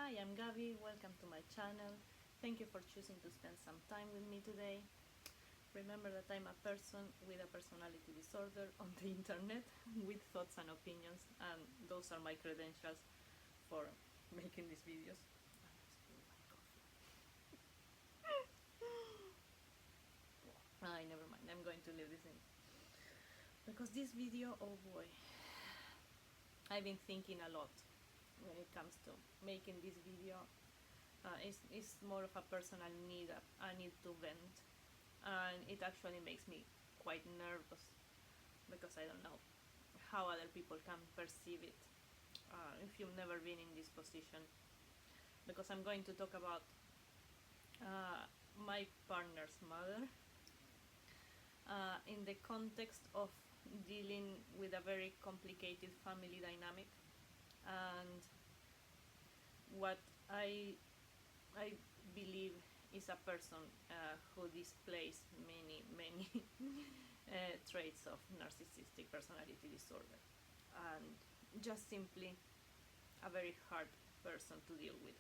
Hi, I'm Gabi, welcome to my channel. Thank you for choosing to spend some time with me today. Remember that I'm a person with a personality disorder on the internet with thoughts and opinions, and those are my credentials for making these videos. Never mind, I'm going to leave this in. Because this video, oh boy, I've been thinking a lot when it comes to making this video. It's more of a personal need, a need to vent, and it actually makes me quite nervous because I don't know how other people can perceive it if you've never been in this position, because I'm going to talk about my partner's mother in the context of dealing with a very complicated family dynamic, and what I believe is a person who displays many traits of narcissistic personality disorder, and just simply a very hard person to deal with.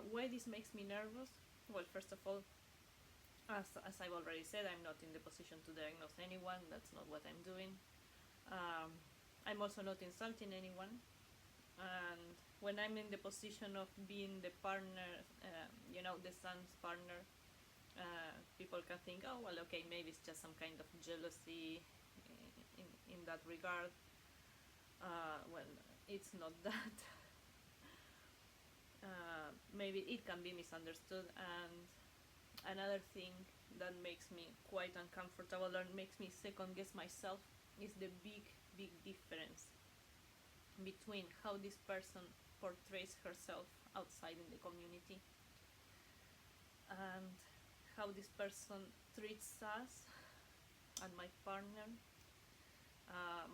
Why this makes me nervous? Well, first of all, as I've already said, I'm not in the position to diagnose anyone. That's not what I'm doing. I'm also not insulting anyone. And when I'm in the position of being the partner, the son's partner, people can think, oh, well, okay, maybe it's just some kind of jealousy in that regard. Well, it's not that. Maybe it can be misunderstood. And another thing that makes me quite uncomfortable or makes me second guess myself is the big difference between how this person portrays herself outside in the community and how this person treats us and my partner.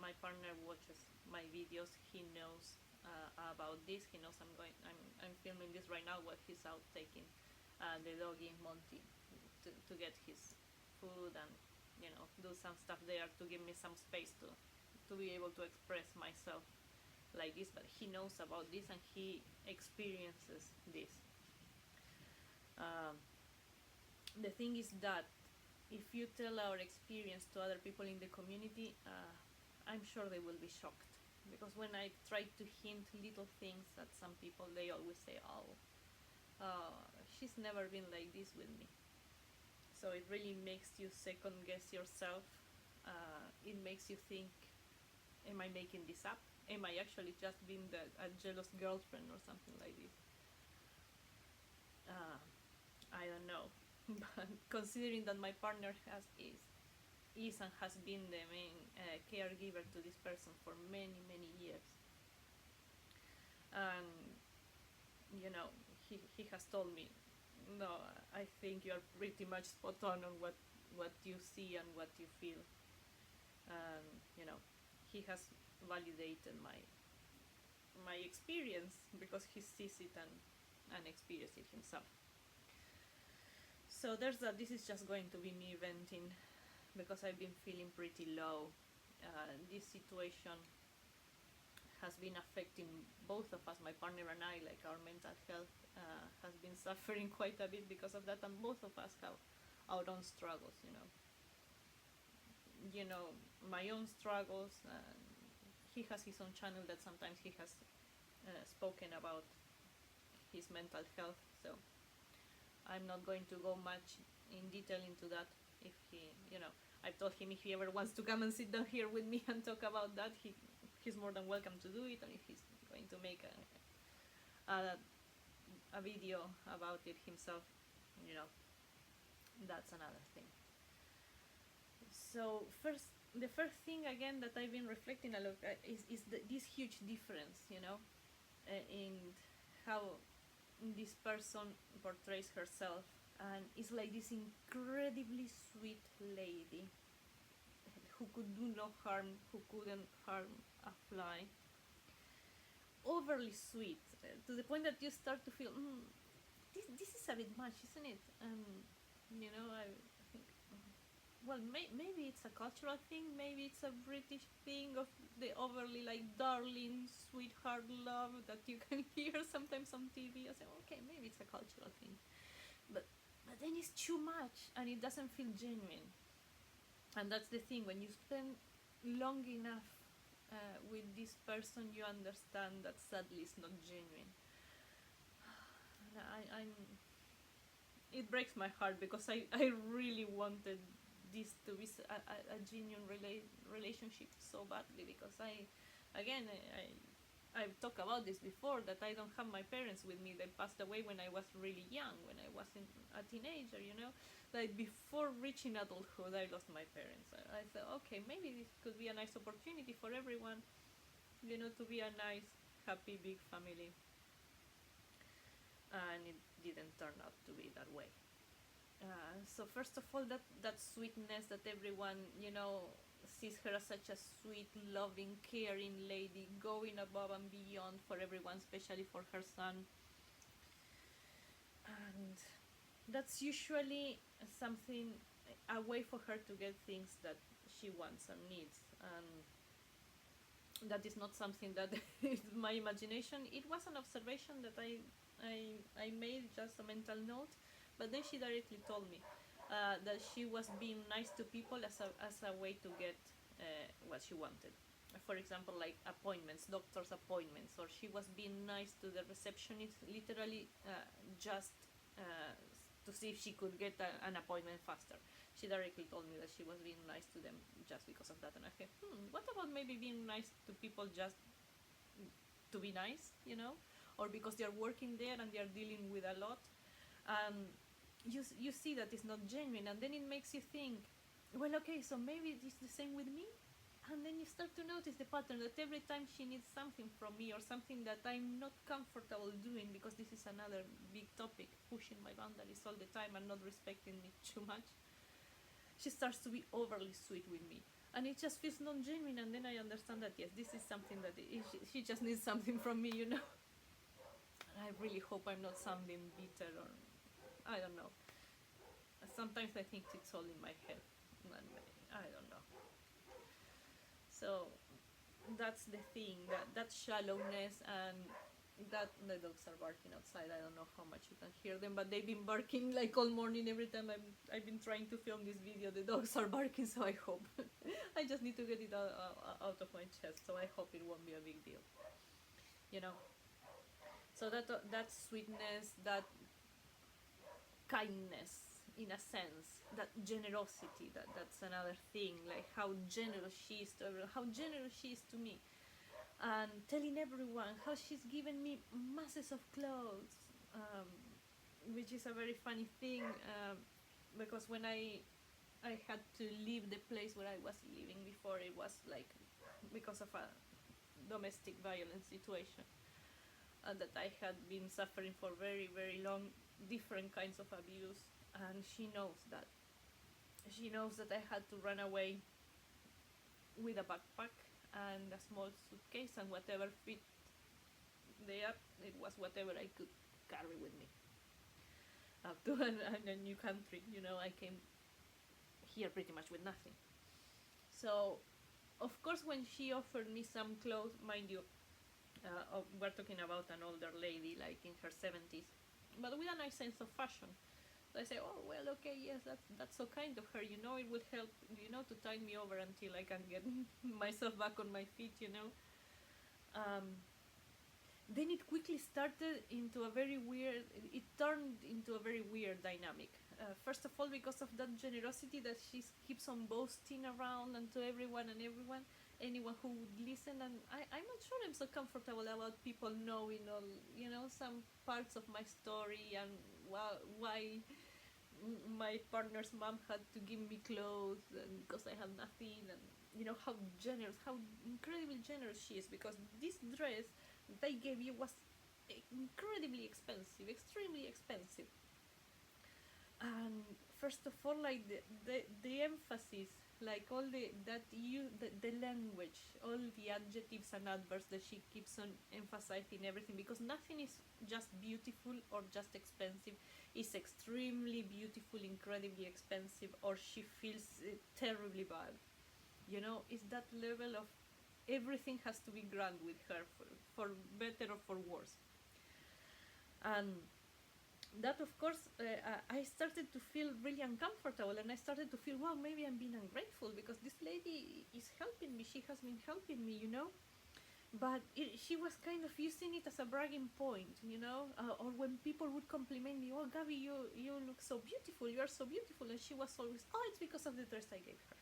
My partner watches my videos. He knows about this. He knows I'm filming this right now while he's out taking the doggy Monty to get his food and do some stuff there to give me some space to be able to express myself like this. But he knows about this and he experiences this. The thing is that if you tell our experience to other people in the community, I'm sure they will be shocked, because when I try to hint little things at some people, they always say, oh, she's never been like this with me. So it really makes you second guess yourself. It makes you think, am I making this up? Am I actually just being a jealous girlfriend or something like this? I don't know. But considering that my partner is and has been the main caregiver to this person for many years, and he has told me, no, I think you're pretty much spot on what you see and what you feel, and he has validated my experience because he sees it and experiences it himself. So there's that. This is just going to be me venting because I've been feeling pretty low. This situation has been affecting both of us, my partner and I, like our mental health has been suffering quite a bit because of that, and both of us have our own struggles, my own struggles. He has his own channel that sometimes he has spoken about his mental health, so I'm not going to go much in detail into that. If he, I've told him if he ever wants to come and sit down here with me and talk about that, he's more than welcome to do it, and if he's going to make a video about it himself, that's another thing. So the first thing again that I've been reflecting a lot is this huge difference, in how this person portrays herself, and is like this incredibly sweet lady who could do no harm, who couldn't harm a fly. Overly sweet, to the point that you start to feel, this is a bit much, isn't it? I think well, maybe it's a cultural thing, maybe it's a British thing of the overly like darling sweetheart love that you can hear sometimes on TV. I say, okay, maybe it's a cultural thing, but then it's too much and it doesn't feel genuine. And that's the thing, when you spend long enough with this person, you understand that sadly it's not genuine. And I'm it breaks my heart because I really wanted this to be a genuine relationship so badly, because I've talked about this before, that I don't have my parents with me. They passed away when I was really young, when I was a teenager, Like before reaching adulthood, I lost my parents. I thought, okay, maybe this could be a nice opportunity for everyone, to be a nice, happy, big family. And it didn't turn out to be that way. So first of all, that sweetness that everyone, sees her as such a sweet, loving, caring lady, going above and beyond for everyone, especially for her son. And that's usually something, a way for her to get things that she wants and needs. And that is not something that is my imagination. It was an observation that I made, just a mental note. But then she directly told me that she was being nice to people as a way to get what she wanted. For example, like appointments, doctor's appointments, or she was being nice to the receptionist, literally just to see if she could get an appointment faster. She directly told me that she was being nice to them just because of that. And I thought, what about maybe being nice to people just to be nice, or because they're working there and they're dealing with a lot. You see that it's not genuine, and then it makes you think, well, okay, so maybe it's the same with me. And then you start to notice the pattern, that every time she needs something from me, or something that I'm not comfortable doing, because this is another big topic, pushing my boundaries all the time and not respecting me too much, she starts to be overly sweet with me. And it just feels non-genuine, and then I understand that, yes, this is something that she just needs something from me, And I really hope I'm not sounding bitter, or I don't know. Sometimes I think it's all in my head, and I don't know. So that's the thing, that shallowness, and that the dogs are barking outside. I don't know how much you can hear them, but they've been barking like all morning. Every time I've been trying to film this video, the dogs are barking, so I hope. I just need to get it out of my chest, so I hope it won't be a big deal. So that sweetness, that kindness, in a sense, that generosity, that's another thing, like how generous she is to everyone, how generous she is to me, and telling everyone how she's given me masses of clothes, which is a very funny thing, because when I had to leave the place where I was living before, it was like because of a domestic violence situation that I had been suffering for very, very long, different kinds of abuse, and she knows that. She knows that I had to run away with a backpack and a small suitcase, and whatever fit there, it was whatever I could carry with me. Up to a new country, I came here pretty much with nothing. So, of course, when she offered me some clothes, mind you, we're talking about an older lady, like in her 70s, but with a nice sense of fashion. So I say, oh, well, okay, yes, that's so kind of her, it would help, to tide me over until I can get myself back on my feet, Then it quickly started into it turned into a very weird dynamic. First of all, because of that generosity that she keeps on boasting around and to everyone, anyone who would listen, and I'm not sure I'm so comfortable about people knowing all, some parts of my story, and why my partner's mom had to give me clothes, and because I had nothing, and how incredibly generous she is, because this dress they gave you was incredibly expensive, extremely expensive. And first of all, like the emphasis like all the language, all the adjectives and adverbs that she keeps on emphasizing everything, because nothing is just beautiful or just expensive. It's extremely beautiful, incredibly expensive, or she feels terribly bad. It's that level of everything has to be grand with her, for better or for worse. And that, of course, I started to feel really uncomfortable, and I started to feel, wow, maybe I'm being ungrateful because this lady is helping me. She has been helping me. But she was kind of using it as a bragging point, or when people would compliment me, oh, Gabby, you look so beautiful, you are so beautiful, and she was always, oh, it's because of the dress I gave her.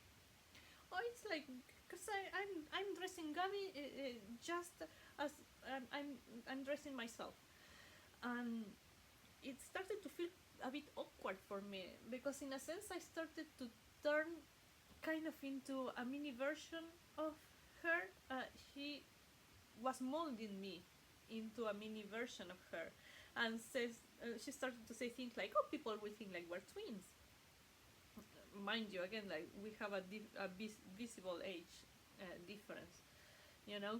Oh, it's like, because I'm dressing Gabby just as I'm dressing myself. And it started to feel a bit awkward for me, because in a sense I started to turn kind of into a mini version of her. She was molding me into a mini version of her, and she started to say things like, oh, people will think like we're twins. Mind you, again, like, we have a visible age difference, you know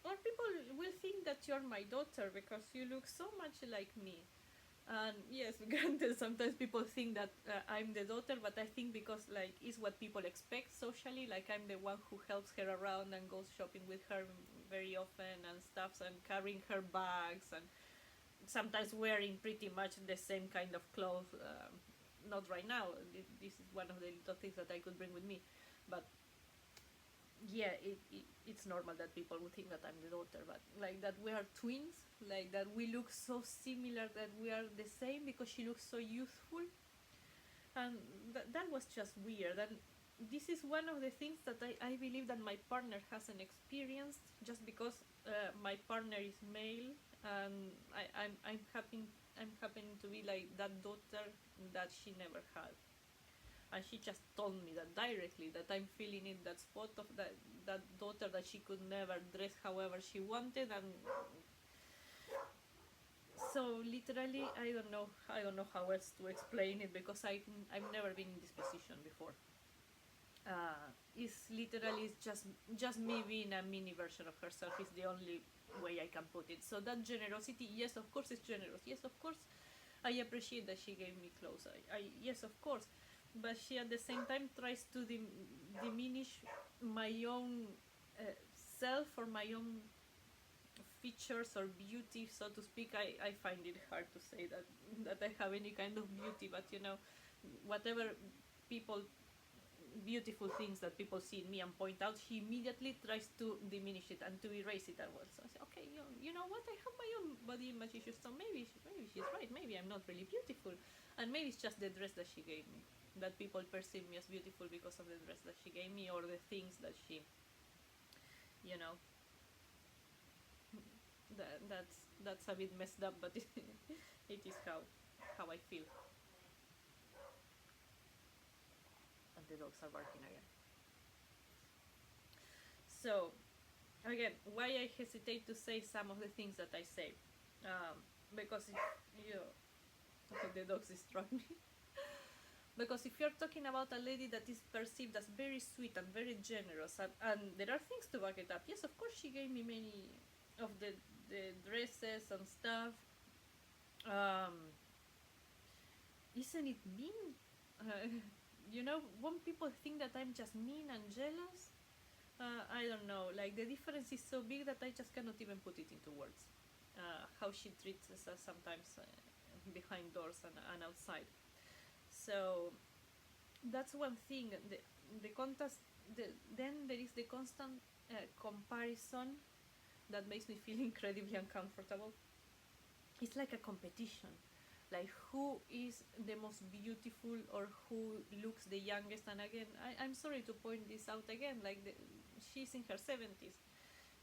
or people will think that you're my daughter because you look so much like me. And yes, granted, sometimes people think that I'm the daughter, but I think because, like, it's what people expect socially, like I'm the one who helps her around and goes shopping with her very often and stuff, and carrying her bags, and sometimes wearing pretty much the same kind of clothes. Not right now. This is one of the little things that I could bring with me, but yeah, it's normal that people would think that I'm the daughter, but like that we are twins, like that we look so similar, that we are the same, because she looks so youthful. And that was just weird. And this is one of the things that I believe that my partner hasn't experienced, just because my partner is male, and I'm happening to be like that daughter that she never had. And she just told me that directly, that I'm feeling in that spot of that daughter that she could never dress however she wanted. And so literally, I don't know how else to explain it, because I've never been in this position before. It's literally just me being a mini version of herself is the only way I can put it. So that generosity, yes, of course, it's generous. Yes, of course, I appreciate that she gave me clothes. Yes, of course, but she at the same time tries to diminish my own self, or my own features or beauty, so to speak. I find it hard to say that I have any kind of beauty, but whatever people beautiful things that people see in me and point out, she immediately tries to diminish it and to erase it as well. So I say, okay, you know what? I have my own body image issues, so maybe she's right. Maybe I'm not really beautiful, and maybe it's just the dress that she gave me, that people perceive me as beautiful because of the dress that she gave me, or the things that she, that's a bit messed up, but it is how I feel. And the dogs are barking again. So, again, why I hesitate to say some of the things that I say, because if the dogs distract me. Because if you're talking about a lady that is perceived as very sweet and very generous, and there are things to back it up. Yes, of course, she gave me many of the dresses and stuff. Isn't it mean? Won't people think that I'm just mean and jealous? I don't know. Like, the difference is so big that I just cannot even put it into words. How she treats us sometimes behind doors and outside. So that's one thing. The contest. Then there is the constant comparison that makes me feel incredibly uncomfortable. It's like a competition. Like, who is the most beautiful, or who looks the youngest. And again, I'm sorry to point this out again, like, she's in her 70s,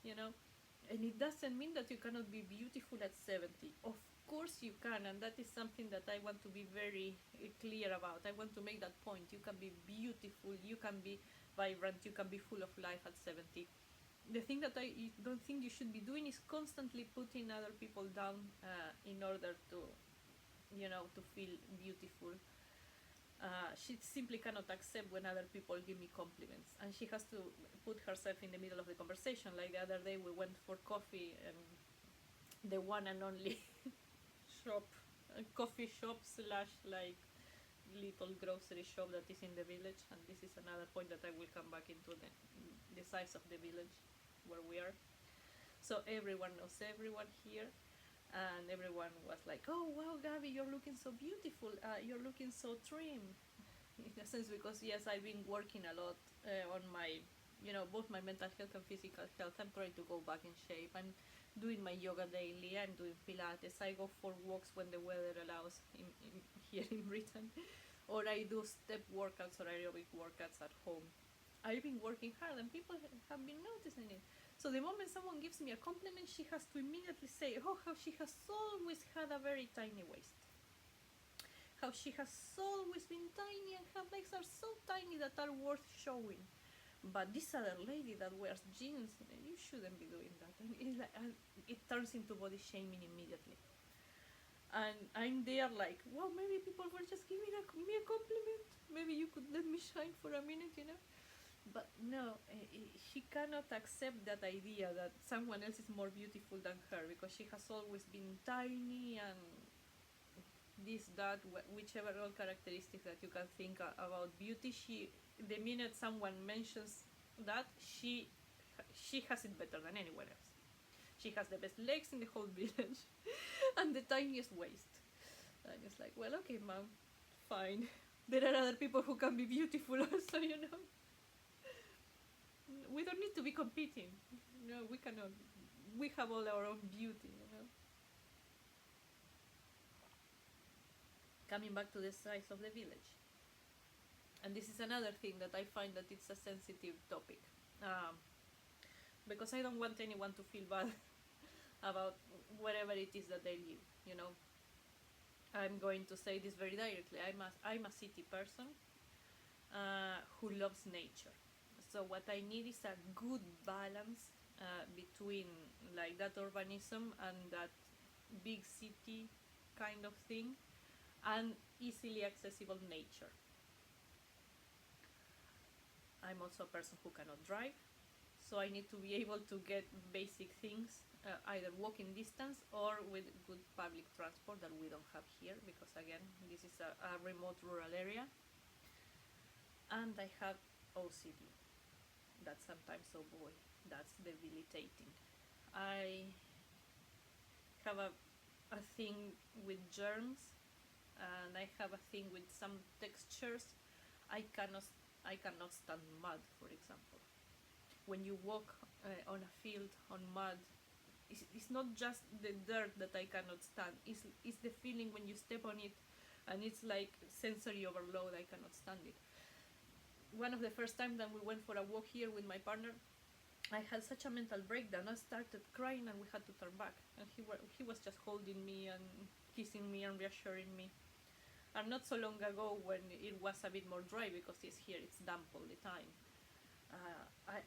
and it doesn't mean that you cannot be beautiful at 70. Of course you can, and that is something that I want to be very clear about. I want to make that point. You can be beautiful, you can be vibrant, you can be full of life at 70. The thing that I don't think you should be doing is constantly putting other people down in order to feel beautiful. She simply cannot accept when other people give me compliments, and she has to put herself in the middle of the conversation. Like the other day, we went for coffee, and the one and only shop, coffee shop slash like little grocery shop that is in the village. And this is another point that I will come back into the size of the village where we are. So everyone knows everyone here, and everyone was like, "Oh wow, Gabby, you're looking so beautiful. You're looking so trim." In a sense, because yes, I've been working a lot on my, both my mental health and physical health. I'm trying to go back in shape. I'm doing my yoga daily. I'm doing Pilates. I go for walks when the weather allows here in Britain, or I do step workouts or aerobic workouts at home. I've been working hard, and people have been noticing it. So the moment someone gives me a compliment, she has to immediately say, "Oh, how she has always had a very tiny waist. How she has always been tiny, and her legs are so tiny that are worth showing. But this other lady that wears jeans, you shouldn't be doing that." And it turns into body shaming immediately. And I'm there like, well, maybe people were just giving me a compliment. Maybe you could let me shine for a minute. But no, she cannot accept that idea that someone else is more beautiful than her, because she has always been tiny and this, that, whichever all characteristics that you can think about beauty. The minute someone mentions that, she has it better than anyone else. She has the best legs in the whole village and the tiniest waist. And it's like, well, okay, mom, fine. There are other people who can be beautiful also, We don't need to be competing. We cannot. We have all our own beauty, Coming back to the size of the village. And this is another thing that I find that it's a sensitive topic. Because I don't want anyone to feel bad about whatever it is that they live, I'm going to say this very directly. I'm a city person who loves nature. So what I need is a good balance between like that urbanism and that big city kind of thing, and easily accessible nature. I'm also a person who cannot drive, so I need to be able to get basic things, either walking distance or with good public transport that we don't have here, because again, this is a remote rural area. And I have OCD. That sometimes, oh boy, that's debilitating. I have a thing with germs, and I have a thing with some textures. I cannot stand mud, for example. When you walk on a field on mud, it's not just the dirt that I cannot stand. It's the feeling when you step on it, and it's like sensory overload. I cannot stand it. One of the first times that we went for a walk here with my partner, I had such a mental breakdown. I started crying, and we had to turn back. And he was just holding me and kissing me and reassuring me. And not so long ago, when it was a bit more dry, because it's here, it's damp all the time,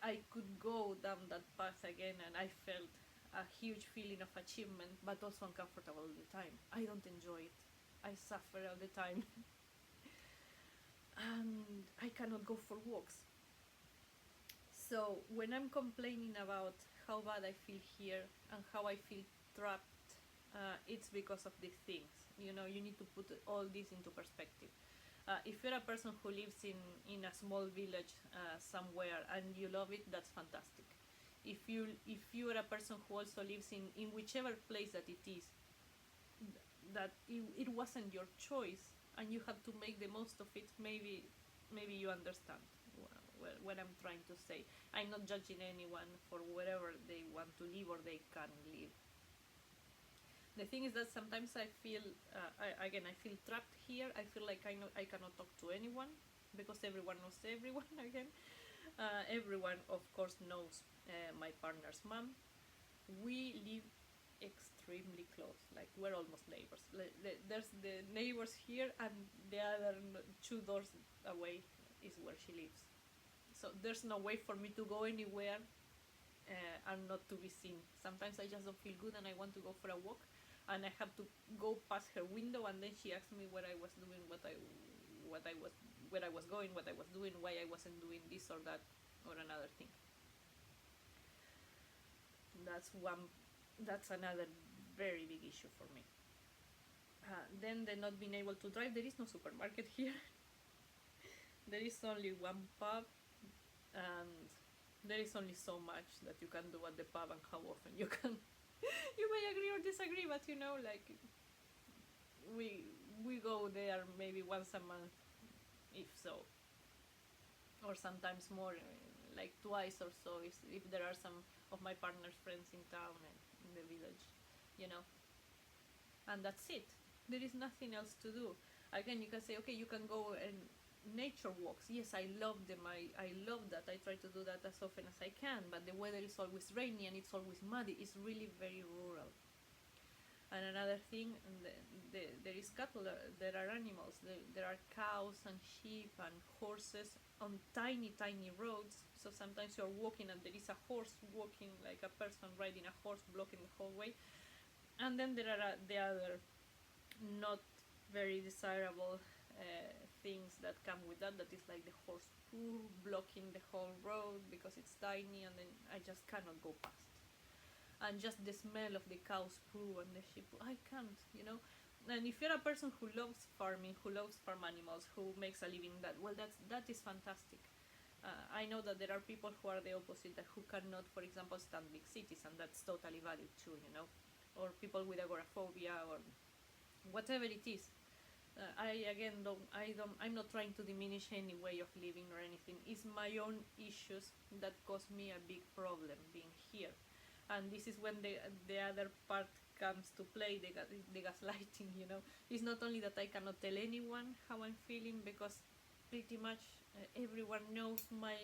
I could go down that path again, and I felt a huge feeling of achievement, but also uncomfortable all the time. I don't enjoy it. I suffer all the time. And I cannot go for walks. So when I'm complaining about how bad I feel here and how I feel trapped, it's because of these things. You need to put all this into perspective. If you're a person who lives in a small village somewhere and you love it, that's fantastic. If you are a person who also lives in whichever place that it is, that it wasn't your choice, and you have to make the most of it, maybe you understand what I'm trying to say. I'm not judging anyone for wherever they want to live or they can live. The thing is that sometimes I feel, I feel trapped here. I feel like I cannot talk to anyone, because everyone knows everyone again. Everyone, of course, knows my partner's mom. We live extremely close, like we're almost neighbors. There's the neighbors here, and the other 2 doors away is where she lives. So there's no way for me to go anywhere and not to be seen. Sometimes I just don't feel good and I want to go for a walk, and I have to go past her window, and then she asks me what I was doing where I was going, what I was doing, why I wasn't doing this or that or another thing. That's another very big issue for me. Then the not being able to drive. There is no supermarket here. There is only one pub, and there is only so much that you can do at the pub and how often you can. You may agree or disagree, but like we go there maybe once a month, if so, or sometimes more, like twice or so, if there are some of my partner's friends in town and in the village, and that's it. There is nothing else to do. Again, you can say, okay, you can go and nature walks. Yes, I love them. I love that. I try to do that as often as I can, but the weather is always rainy and it's always muddy. It's really very rural. And another thing, there is cattle, there are animals, there are cows and sheep and horses on tiny roads. So sometimes you're walking and there is a horse walking, like a person riding a horse blocking the whole way. And then there are the other not very desirable things that come with that is like the horse poo blocking the whole road because it's tiny, and then I just cannot go past. And just the smell of the cow's poo and the sheep poo, I can't, And if you're a person who loves farming, who loves farm animals, who makes a living that, well, that is fantastic. I know that there are people who are the opposite, that who cannot, for example, stand big cities, and that's totally valid too, or people with agoraphobia or whatever it is. I'm not trying to diminish any way of living or anything. It's my own issues that cause me a big problem being here. And this is when the other part comes to play, the gaslighting, It's not only that I cannot tell anyone how I'm feeling, because pretty much everyone knows my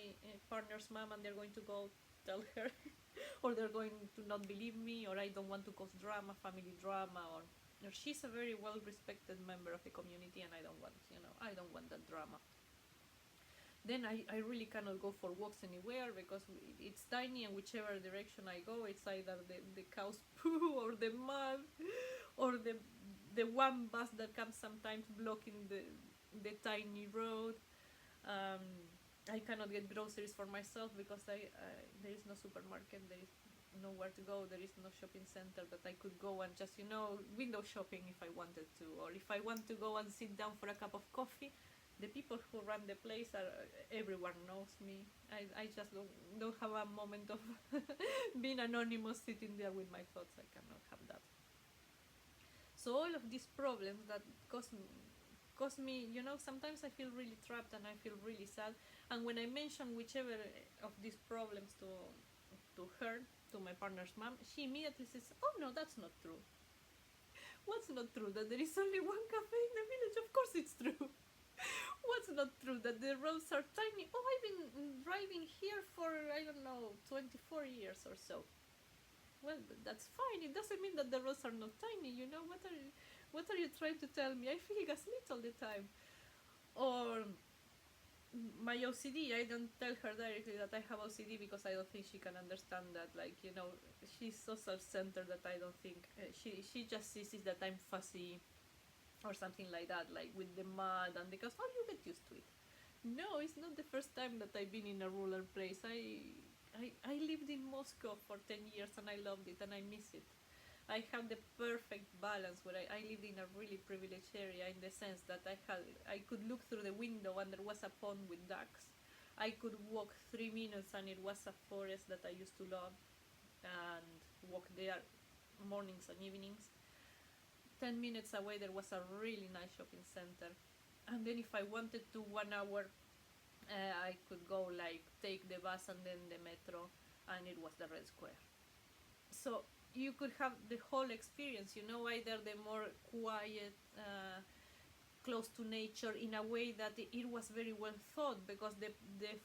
partner's mom, and they're going to go tell her, or they're going to not believe me, or I don't want to cause drama, family drama, or she's a very well-respected member of the community, and I don't want that drama. Then I really cannot go for walks anywhere because it's tiny, and whichever direction I go, it's either the cow's poo or the mud or the one bus that comes sometimes blocking the tiny road. I cannot get groceries for myself because there is no supermarket, there is nowhere to go, there is no shopping center that I could go and just window shopping if I wanted to, or if I want to go and sit down for a cup of coffee. The people who run the place everyone knows me. I just don't have a moment of being anonymous sitting there with my thoughts. I cannot have that. So all of these problems that cause me, sometimes I feel really trapped and I feel really sad. And when I mention whichever of these problems to her, to my partner's mom, she immediately says, oh no, that's not true. What's not true? That there is only one cafe in the village? Of course it's true. What's not true? That the roads are tiny? Oh, I've been driving here for, 24 years or so. Well, that's fine. It doesn't mean that the roads are not tiny, What are you trying to tell me? I feel gaslit all the time. Or my OCD, I don't tell her directly that I have OCD because I don't think she can understand that. She's so self-centered that I don't think she just sees that I'm fussy or something like that, like with the mud and the cows. Oh, you get used to it. No, it's not the first time that I've been in a rural place. I lived in Moscow for 10 years and I loved it and I miss it. I have the perfect balance where I lived in a really privileged area, in the sense that I could look through the window and there was a pond with ducks. I could walk 3 minutes and it was a forest that I used to love, and walk there mornings and evenings. 10 minutes away there was a really nice shopping center, and then if I wanted to 1 hour, I could go take the bus and then the metro, and it was the Red Square. So you could have the whole experience, either the more quiet, close to nature, in a way that it was very well thought, because the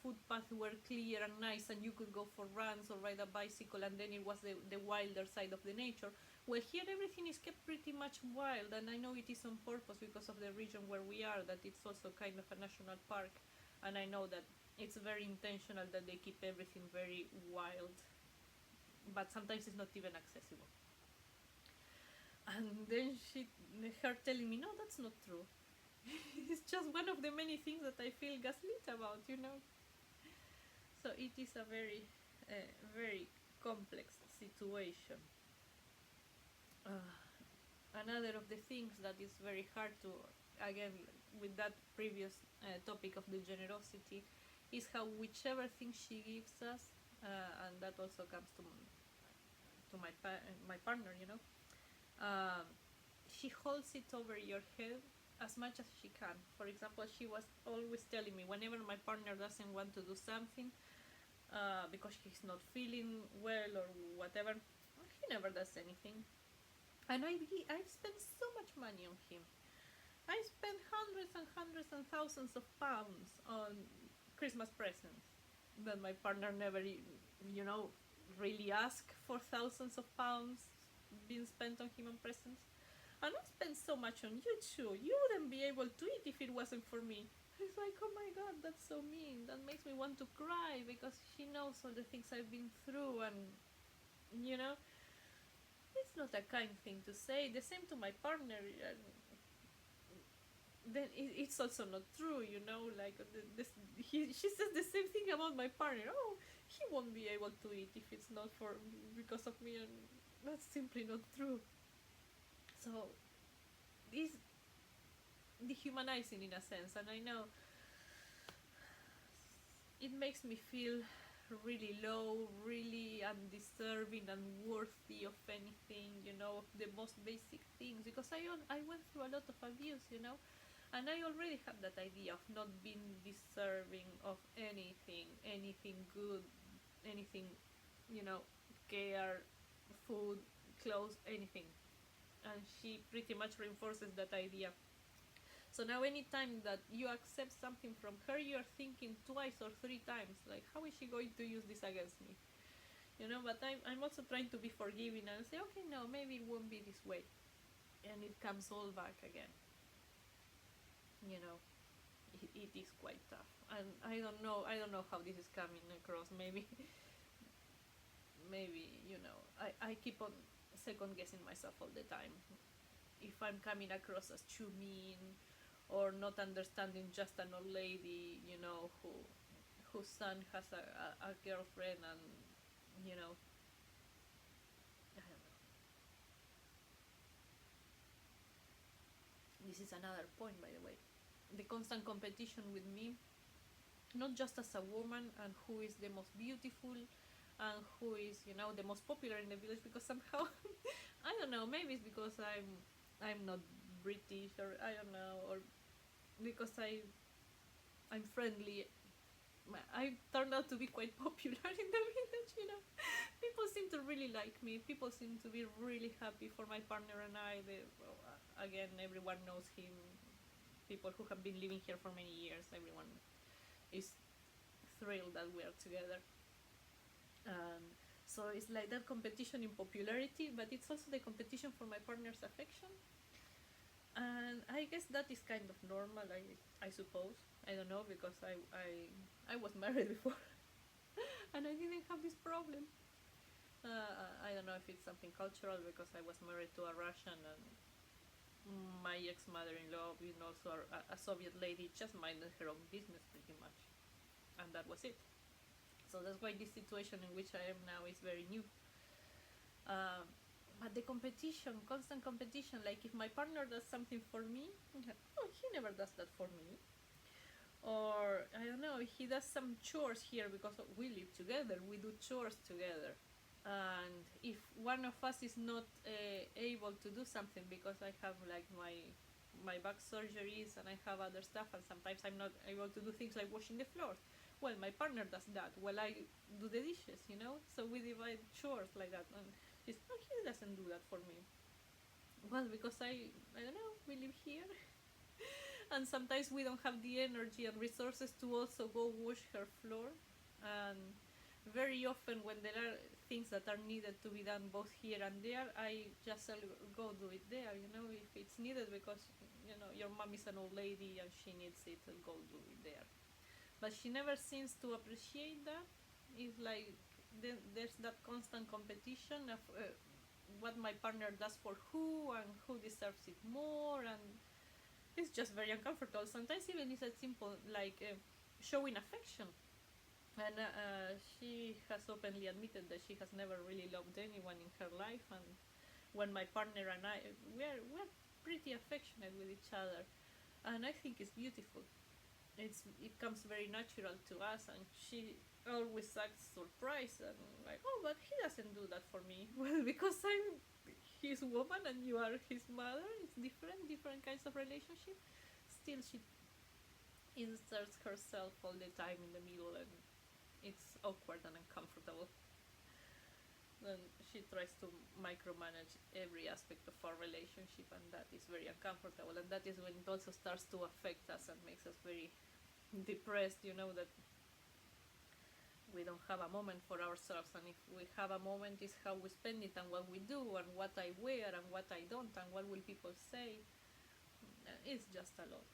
footpaths were clear and nice, and you could go for runs or ride a bicycle, and then it was the wilder side of the nature. Well, here everything is kept pretty much wild, and I know it is on purpose because of the region where we are, that it's also kind of a national park, and I know that it's very intentional that they keep everything very wild, but sometimes it's not even accessible. And then her telling me, no, that's not true. It's just one of the many things that I feel gaslit about, you know. So it is a very complex situation. Uh, Another of the things that is very hard to, again, with that previous topic of the generosity, is how whichever thing she gives us, and that also comes to my partner, you know, um, she holds it over your head as much as she can. For example, she was always telling me whenever my partner doesn't want to do something because he's not feeling well or whatever, he never does anything. And I've spent so much money on him. I spent hundreds and thousands of pounds on Christmas presents that my partner never, you know, really asked for thousands of pounds being spent on him on presents. And I spent so much on you too. You wouldn't be able to eat if it wasn't for me. It's like, oh my god, that's so mean. That makes me want to cry because she knows all the things I've been through, and you know, it's not a kind thing to say. The same to my partner. Then it's also not true, you know. Like she says the same thing about my partner. Oh, he won't be able to eat if it's not for because of me, and that's simply not true. So this dehumanizing in a sense, and I know it makes me feel really low, really undeserving, unworthy of anything, you know, of the most basic things, because I went through a lot of abuse, you know, and I already have that idea of not being deserving of anything good, anything, you know, care, food, clothes, anything. And she pretty much reinforces that idea. So now anytime that you accept something from her, you are thinking twice or three times, like, how is she going to use this against me? You know, but I'm also trying to be forgiving and say, okay, no, maybe it won't be this way. And it comes all back again. You know, it is quite tough. And I don't know how this is coming across. Maybe, you know, I keep on second guessing myself all the time. If I'm coming across as too mean, or not understanding just an old lady, you know, whose son has a girlfriend, and you know, I don't know. This is another point, by the way. The constant competition with me, not just as a woman and who is the most beautiful and who is, you know, the most popular in the village, because somehow I don't know, maybe it's because I'm not British, or I don't know, or because I'm friendly. I turned out to be quite popular in the village, you know. People seem to really like me. People seem to be really happy for my partner and I. Again, everyone knows him. People who have been living here for many years, everyone is thrilled that we are together. So it's like that competition in popularity, but it's also the competition for my partner's affection. And I guess that is kind of normal, I suppose. I don't know, because I was married before and I didn't have this problem. I don't know if it's something cultural, because I was married to a Russian, and my ex-mother-in-law being also a Soviet lady, just minded her own business pretty much, and that was it. So that's why this situation in which I am now is very new. But the competition, constant competition, like if my partner does something for me, oh, he never does that for me. Or, I don't know, he does some chores here because we live together, we do chores together. And if one of us is not able to do something because I have like my back surgeries and I have other stuff, and sometimes I'm not able to do things like washing the floors, well, my partner does that while I do the dishes, you know. So we divide chores like that, and he doesn't do that for me. Well, because I don't know, we live here, and sometimes we don't have the energy and resources to also go wash her floor. And very often, when there are things that are needed to be done both here and there, I just go do it there. You know, if it's needed, because you know your mom is an old lady and she needs it, I'll go do it there. But she never seems to appreciate that. It's like there's that constant competition of what my partner does for who, and who deserves it more. And it's just very uncomfortable. Sometimes even it's as simple like showing affection. And she has openly admitted that she has never really loved anyone in her life. And when my partner and I, we're pretty affectionate with each other, and I think it's beautiful. It comes very natural to us, and she always acts surprised and like, oh, but he doesn't do that for me. Well, because I'm his woman and you are his mother. It's different kinds of relationship. Still, she inserts herself all the time in the middle, and it's awkward and uncomfortable. Then she tries to micromanage every aspect of our relationship, and that is very uncomfortable. And that is when it also starts to affect us and makes us very depressed. You know that we don't have a moment for ourselves, and if we have a moment, it's how we spend it and what we do and what I wear and what I don't and what will people say. It's just a lot.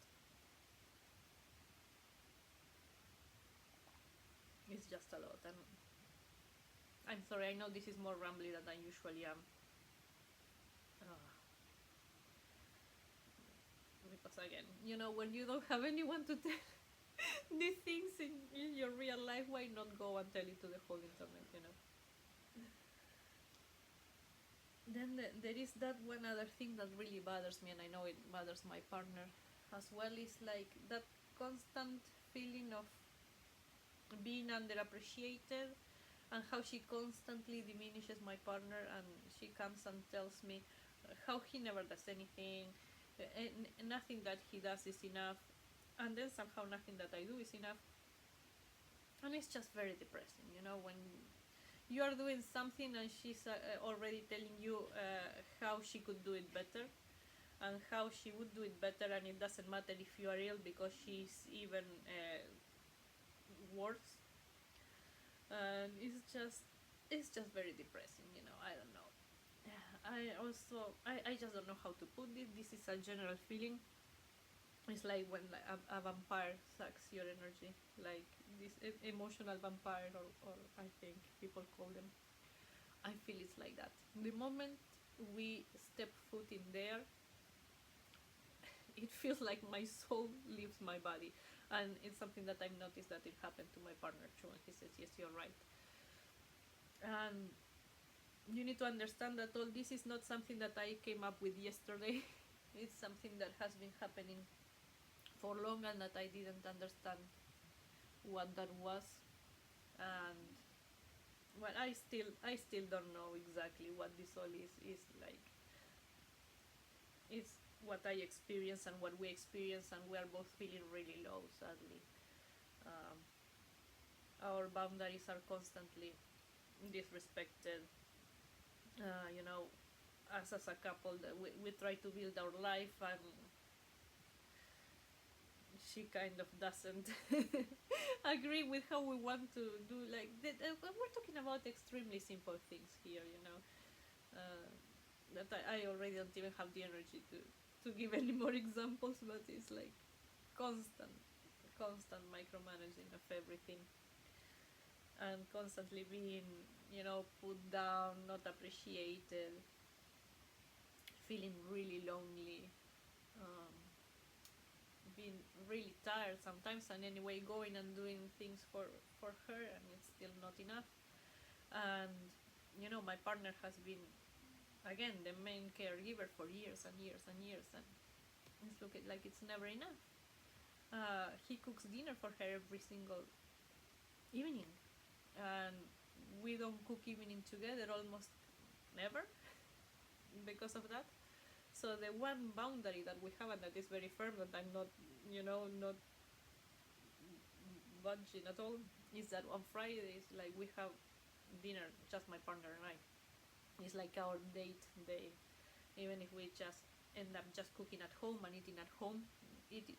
It's just a lot, and I'm sorry, I know this is more rambly than I usually am. Because again, when you don't have anyone to tell these things in your real life, why not go and tell it to the whole internet? Then there is that one other thing that really bothers me, and I know it bothers my partner as well, is like that constant feeling of being underappreciated, and how she constantly diminishes my partner, and she comes and tells me how he never does anything, nothing that he does is enough, and then somehow nothing that I do is enough. And it's just very depressing, when you are doing something and she's already telling you how she could do it better and how she would do it better, and it doesn't matter if you are ill because she's even worse. And it's just very depressing. I don't know. I just don't know how to put it. This is a general feeling. It's like when a vampire sucks your energy, like this emotional vampire, or I think people call them. I feel it's like that. The moment we step foot in there, it feels like my soul leaves my body. And it's something that I've noticed that it happened to my partner too, and he says, yes, you're right. And you need to understand that all this is not something that I came up with yesterday. It's something that has been happening for long, and that I didn't understand what that was. And well, I still don't know exactly what this all is like. It's what I experience and what we experience, and we are both feeling really low, sadly. Our boundaries are constantly disrespected. As a couple, that we try to build our life, and she kind of doesn't agree with how we want to do. Like we're talking about extremely simple things here, that I already don't even have the energy to give any more examples, but it's like constant micromanaging of everything, and constantly being, put down, not appreciated, feeling really lonely, being really tired sometimes, and anyway going and doing things for her, and it's still not enough. And my partner has been, again, the main caregiver for years and years and years, and it's looking like it's never enough. He cooks dinner for her every single evening, and we don't cook evening together almost never because of that. So the one boundary that we have, and that is very firm, that I'm not not budging at all, is that on Fridays, like, we have dinner, just my partner and I. It's like our date day. Even if we just end up just cooking at home and eating at home,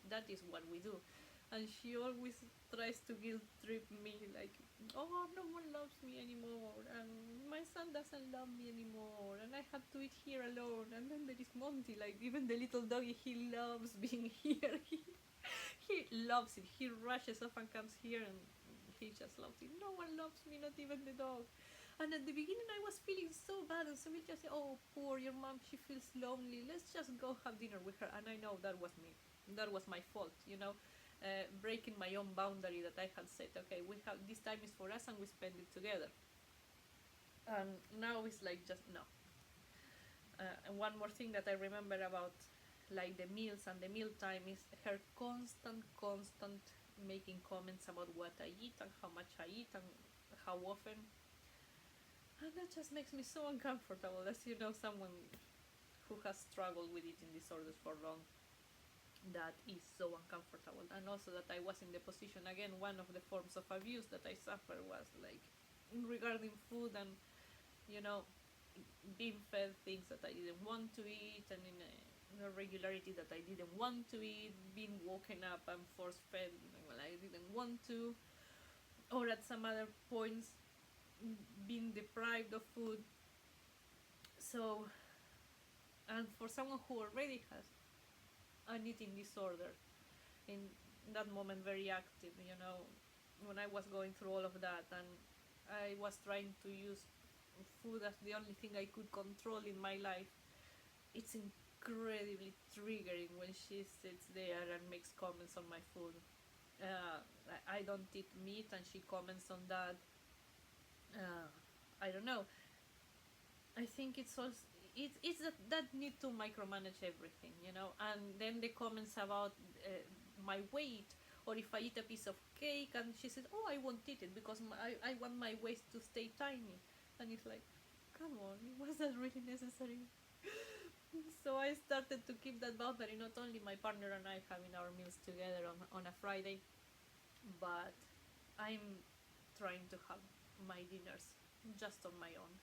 that is what we do. And she always tries to guilt trip me, like, oh, no one loves me anymore, and my son doesn't love me anymore, and I have to eat here alone. And then there is Monty, like, even the little doggy, he loves being here. He loves it. He rushes off and comes here, and he just loves it. No one loves me, not even the dog. And at the beginning I was feeling so bad, and so just say, oh, poor your mom, she feels lonely, let's just go have dinner with her. And I know that was me. that was my fault, breaking my own boundary that I had set. Okay, we have this time is for us and we spend it together. And now it's like just no. And one more thing that I remember about like the meals and the meal time is her constant making comments about what I eat and how much I eat and how often. And that just makes me so uncomfortable. As you know, someone who has struggled with eating disorders for long, that is so uncomfortable. And also that I was in the position, again, one of the forms of abuse that I suffered was like regarding food and, being fed things that I didn't want to eat, and in a regularity that I didn't want to eat, being woken up and force fed when I didn't want to, or at some other points being deprived of food. So, and for someone who already has an eating disorder, in that moment very active, when I was going through all of that, and I was trying to use food as the only thing I could control in my life, it's incredibly triggering when she sits there and makes comments on my food. I don't eat meat and she comments on that. I don't know. I think it's also it's that need to micromanage everything, and then the comments about my weight, or if I eat a piece of cake and she says, oh, I won't eat it because I want my waist to stay tiny, and it's like, come on, was that really necessary? So I started to keep that boundary, not only my partner and I having our meals together on a Friday, but I'm trying to have my dinners just on my own.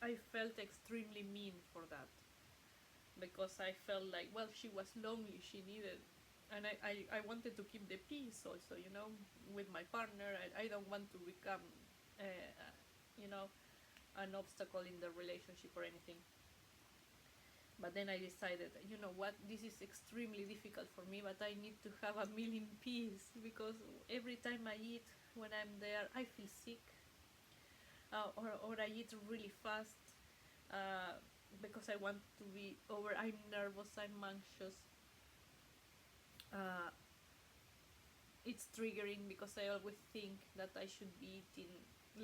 I felt extremely mean for that, because I felt like, well, she was lonely, she needed, and I wanted to keep the peace also, with my partner. I don't want to become, an obstacle in the relationship or anything. But then I decided, you know what, this is extremely difficult for me, but I need to have a meal in peace, because every time I eat, when I'm there, I feel sick, or I eat really fast, because I want to be over. I'm nervous, I'm anxious. It's triggering because I always think that I should be eating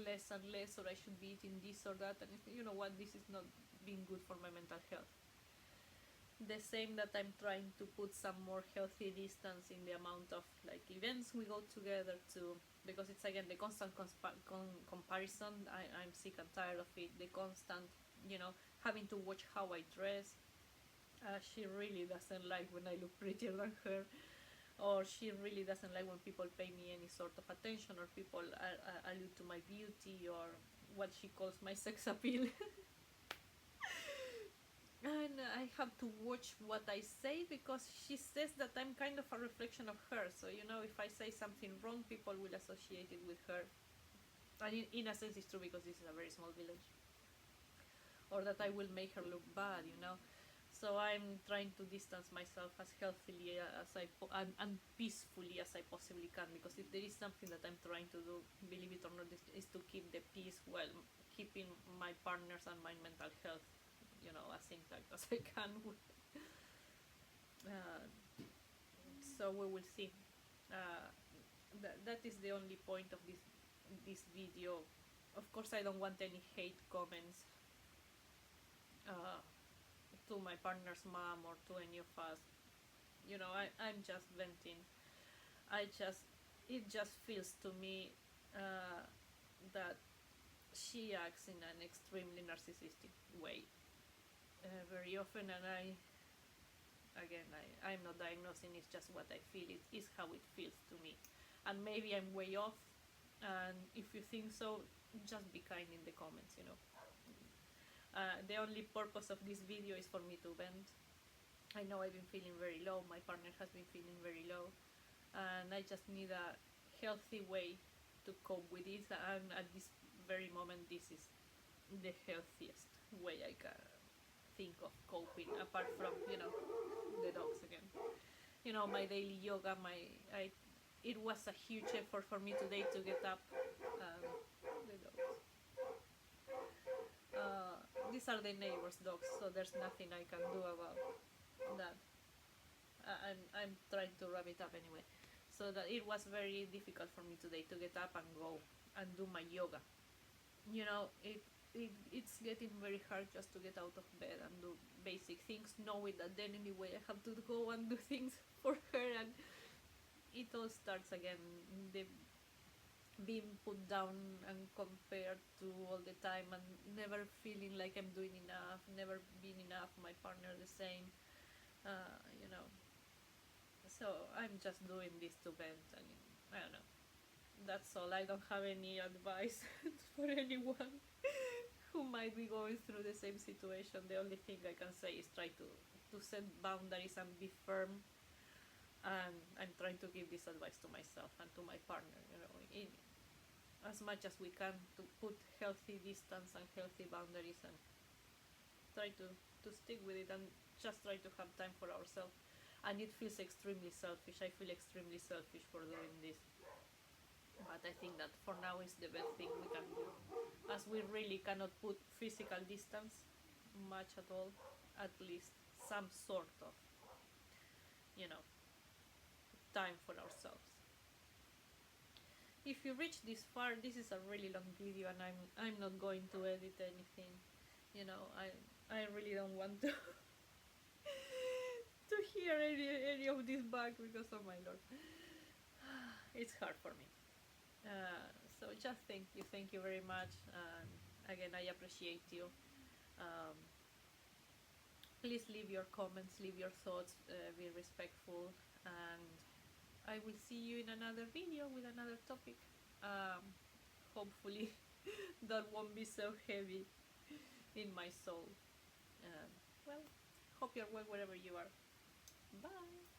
less and less, or I should be eating this or that, and you know what, this is not being good for my mental health. The same that I'm trying to put some more healthy distance in the amount of like events we go together to, because it's again the constant comparison. I'm sick and tired of it. The constant, having to watch how I dress. She really doesn't like when I look prettier than her, or she really doesn't like when people pay me any sort of attention, or people allude to my beauty, or what she calls my sex appeal. And I have to watch what I say, because she says that I'm kind of a reflection of her. So, if I say something wrong, people will associate it with her. And in a sense, it's true, because this is a very small village. Or that I will make her look bad, So I'm trying to distance myself as healthily as and peacefully as I possibly can, because if there is something that I'm trying to do, believe it or not, is to keep the peace while keeping my partners and my mental health, as intact as I can. So we will see. That is the only point of this video. Of course, I don't want any hate comments to my partner's mom or to any of us. I'm just venting. It just feels to me that she acts in an extremely narcissistic way very often, and I'm not diagnosing, it's just what I feel. It is how it feels to me, and maybe I'm way off, and if you think so, just be kind in the comments. The only purpose of this video is for me to vent. I know I've been feeling very low, my partner has been feeling very low, and I just need a healthy way to cope with it, and at this very moment, this is the healthiest way I can think of coping, apart from, the dogs again. My daily yoga, it was a huge effort for me today to get up. The dogs. These are the neighbors' dogs, so there's nothing I can do about that. I'm trying to wrap it up anyway. So that it was very difficult for me today to get up and go and do my yoga. You know, it's getting very hard just to get out of bed and do basic things, knowing that then anyway I have to go and do things for her, and it all starts again. The being put down and compared to all the time, and never feeling like I'm doing enough, never being enough, my partner the same, you know. So I'm just doing this to vent, and I don't know. That's all. I don't have any advice for anyone who might be going through the same situation. The only thing I can say is try to set boundaries and be firm. And I'm trying to give this advice to myself and to my partner, you know, as much as we can, to put healthy distance and healthy boundaries, and try to stick with it, and just try to have time for ourselves. And it feels extremely selfish. I feel extremely selfish for doing this. But I think that for now is the best thing we can do. As we really cannot put physical distance much at all, at least some sort of, you know, time for ourselves. If you reach this far, this is a really long video, and I'm not going to edit anything. You know, I really don't want to to hear any of this back, because oh my lord, it's hard for me. So just thank you very much, and again I appreciate you. Please leave your comments, leave your thoughts, be respectful, and I will see you in another video with another topic. Hopefully that won't be so heavy in my soul. Well, hope you're well wherever you are. Bye.